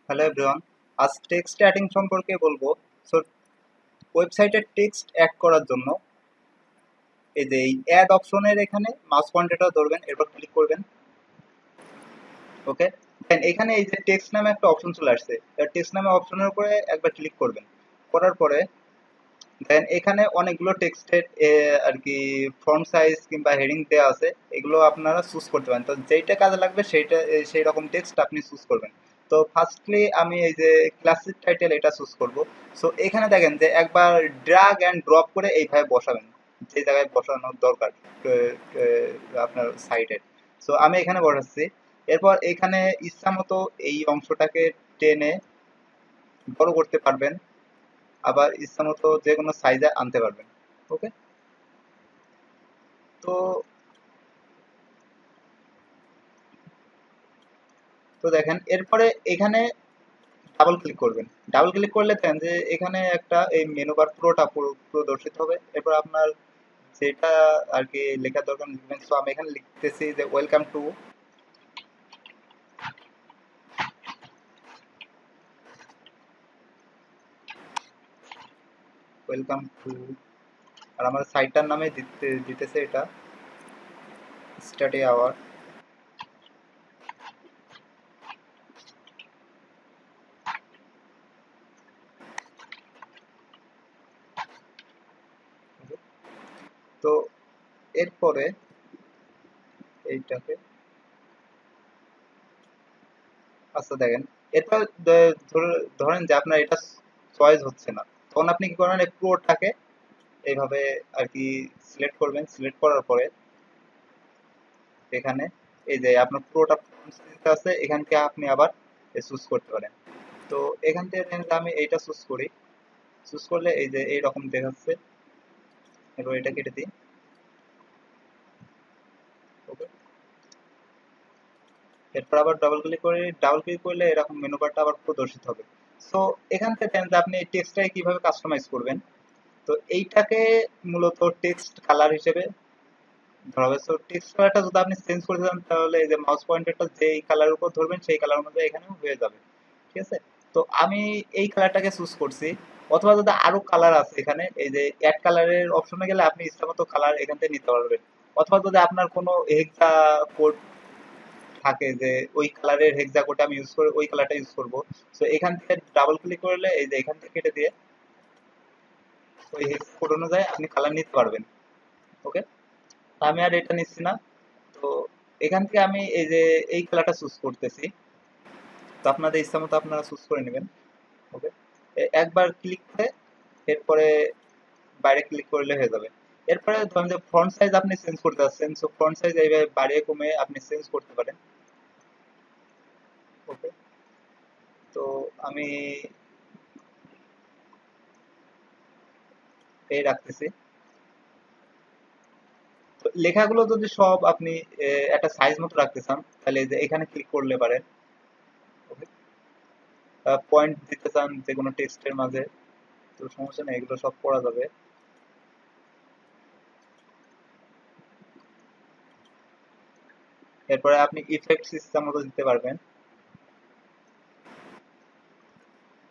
Hello everyone, আজ text adding সম্পর্কে বলবো। সো ওয়েবসাইটে টেক্সট অ্যাড করার জন্য এই যে এই অ্যাড অপশনের এখানে মাউস পয়েন্টারটা ধরবেন, এরপর ক্লিক করবেন। ওকে, দেন এখানে এই যে টেক্সট নামে একটা অপশন চলে আসছে, টেক্সট নামে অপশনের উপরে একবার ক্লিক করবেন। করার পরে দেন এখানে অনেকগুলো টেক্সটের আর কি ফন্ট সাইজ কিংবা হেডিং দেওয়া আছে, এগুলো আপনারা চুজ করতে পারেন। তো যেইটা কাজে লাগবে সেইটা সেই রকম টেক্সট আপনি চুজ করবেন। তো ফার্স্টলি আমি এই যে ক্লাসিক টাইটেল এটা চুজ করব। সো এখানে দেখেন যে একবার ড্র্যাগ অ্যান্ড ড্রপ করে এইভাবে বসাবেন যে জায়গায় বসানোর দরকার আপনার সাইটে। সো আমি এখানে বসাচ্ছি। এরপর এখানে ইচ্ছা মতো এই অংশটাকে টেনে বড় করতে পারবেন, আবার ইচ্ছামতো যে কোনো সাইজে আনতে পারবেন। ওকে, তো তো দেখেন এরপরে এখানে ডাবল ক্লিক করবেন। ডাবল ক্লিক করলে দেখেন যে এখানে একটা এই মেনু বার পুরোটা প্রদর্শিত হবে। এরপর আপনার যেটা আর কি লেখার দরকার লিখবেন। সো আমি এখানে লিখতেছি যে ওয়েলকাম টু, আর আমার সাইটটার নামে দিতেছে এটা স্টাডি আওয়ার। তো এরপরে এইটাকে আচ্ছা দেখেন, এরপর ধরেন যে আপনার এটা চয়েস হচ্ছে না, তখন আপনি কি করবেন, এই পুরোটাকে এইভাবে আর কি সিলেক্ট করবেন। সিলেক্ট করার পরে এখানে এই যে আপনার পুরোটা আছে, এখান থেকে আপনি আবার চুজ করতে পারেন। তো এখান থেকে দেখেন যে আমি এইটা চুজ করি। চুজ করলে এই যে এইরকম দেখাচ্ছে। এবার এটা কেটে দিই। ওকে, এরপর আবার ডাবল ক্লিক করলে এরকম মেনু বারটা আবার প্রদর্শিত হবে। সো এখান থেকে দেখেন যে আপনি এই টেক্সটটাকে কিভাবে কাস্টমাইজ করবেন। তো এইটাকে মূলত টেক্সট কালার হিসেবে ধরা হবে। সো টেক্সট কালারটা যদি আপনি চেঞ্জ করতে চান তাহলে এই যে মাউস পয়েন্টারটা যেই কালারের উপর ধরবেন সেই কালার অনুযায়ী এখানে হয়ে যাবে। ঠিক আছে, তো আমি এই কালারটাকে চুজ করছি। অথবা যদি আরো কালার আছে এখানে, এই যে অ্যাড কালারের অপশনে গেলে আপনি ইচ্ছামতো কালার এখান থেকে নিতে পারবেন। অথবা যদি আপনার কোনো হেক্সা কোড থাকে যে ওই কালারের হেক্সা কোড আমি ইউজ করে ওই কালারটা ইউজ করব, সো এখান থেকে ডাবল ক্লিক করলে এই যে এখান থেকে কেটে দিয়ে ওই হেক্সা কোড অনুযায়ী আপনি কালার নিতে পারবেন। ওকে, আমি আর এটা নিচ্ছি না। তো এখান থেকে আমি এই যে এই কালারটা চুজ করতেছি। তো আপনাদের ইচ্ছা মতো আপনারা চুজ করে নেবেন। ওকে, একবার ক্লিক করে এরপরে বাইরে ক্লিক করলে হয়ে যাবে। এরপরে ধরেন যে ফন্ট সাইজ আপনি চেঞ্জ করতে চাচ্ছেন, সো ফন্ট সাইজ এইভাবে বাড়িয়ে কমে আপনি চেঞ্জ করতে পারেন। ওকে, তো আমি এই রাখতেছি। তো লেখাগুলো যদি সব আপনি একটা সাইজ মতো রাখতে চান তাহলে এই যে এখানে ক্লিক করলে পারেন। ওকে, পয়েন্ট দিতে চান যে কোনো টেক্সটের মাঝে, তো সমস্যা নেই, এগুলো সব করা যাবে। এরপরে আপনি ইফেক্ট সিস্টেম মতো দিতে পারবেন।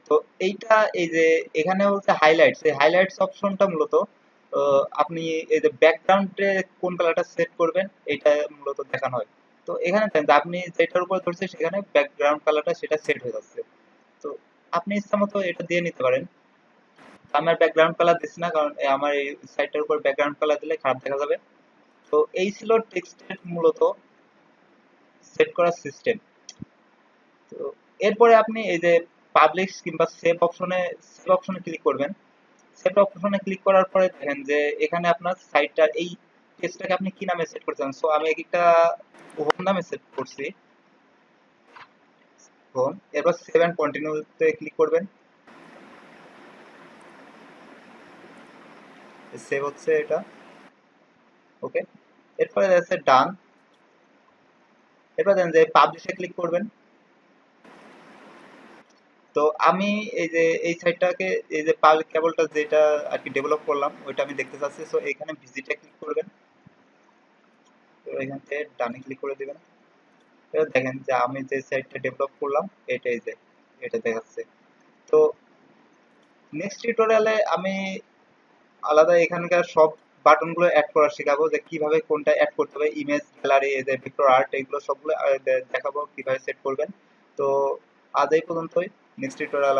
তো এইটা এই যে এখানে হচ্ছে হাইলাইটস, এই হাইলাইটস অপশনটা মূলত আপনি এই যে ব্যাকগ্রাউন্ডে কোন কালারটা সেট করবেন এটা মূলত দেখানো হয়। তো এখানে দেখেন যে আপনি যেটার উপর ধরছে সেখানে ব্যাকগ্রাউন্ড কালারটা সেটা সেট হয়ে যাচ্ছে। তো আপনি ইচ্ছা মতো এটা দিয়ে নিতে পারেন। আমার ব্যাকগ্রাউন্ড কালার দিচ্ছি না, কারণ আমার এই সাইটটার উপর ব্যাকগ্রাউন্ড কালার দিলে খারাপ দেখা যাবে। তো এই ছিল টেক্সটের মূলত সেট করার সিস্টেম। তো এরপরে আপনি এই যে পাবলিশ কিংবা সেভ অপশনে ক্লিক করবেন। সেভ অপশনে ক্লিক করার পরে দেখেন যে এখানে আপনার সাইটটার এই পেজটাকে আপনি কি নামে সেট করছেন। সো আমি একটা হোম নামে সেট করছি, হোম। এরপর সেভ এন্ড কন্টিনিউতে ক্লিক করবেন। সেভ হচ্ছে এটা। ওকে, এরপরে আছে ডান। এরপর দেখেন যে পাবলিশে ক্লিক করবেন। তো আমি এই যে এই সাইটটাকে এই যে পাবলিক কেবলটা যেটা আর কি ডেভেলপ করলাম ওইটা আমি দেখতে চাচ্ছি। সো এখানে ভিজিটে ক্লিক করবেন। তো এখান থেকে ডানে ক্লিক করে দিবেন। এবার দেখেন যে আমি যে সাইটটা ডেভেলপ করলাম এটাই যে এটা দেখাচ্ছে। তো নেক্সট টিউটোরিয়ালে আমি আলাদা এখানকার সব বাটনগুলো অ্যাড করা শেখাবো, যে কিভাবে কোনটা অ্যাড করতে হবে, ইমেজ গ্যালারি, যে ভেক্টর আর্ট, এগুলো সবগুলো দেখাবো কিভাবে সেট করবেন। তো আজ এই পর্যন্তই। Next tutorial